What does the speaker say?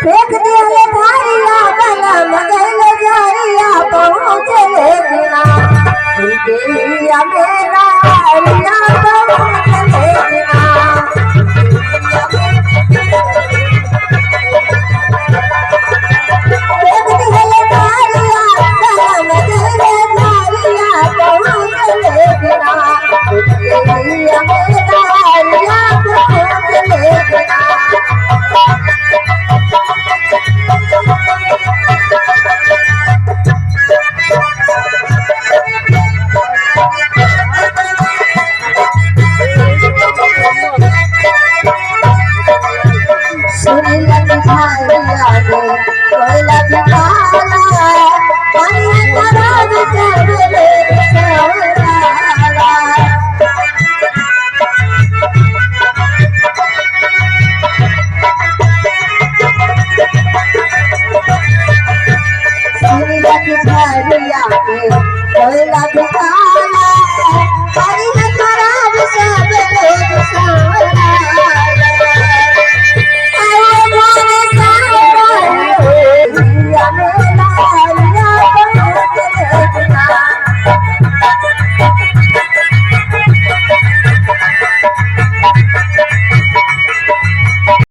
फेंक दिया धारिया गला मगल जारिया पहुँचे बिना दिया मेरा रिया पहुँचे बिना फेंक दिया धारिया गला मगल जारिया पहुँचे बिना दिया मेरा रिया पहुँचे बिना कोयला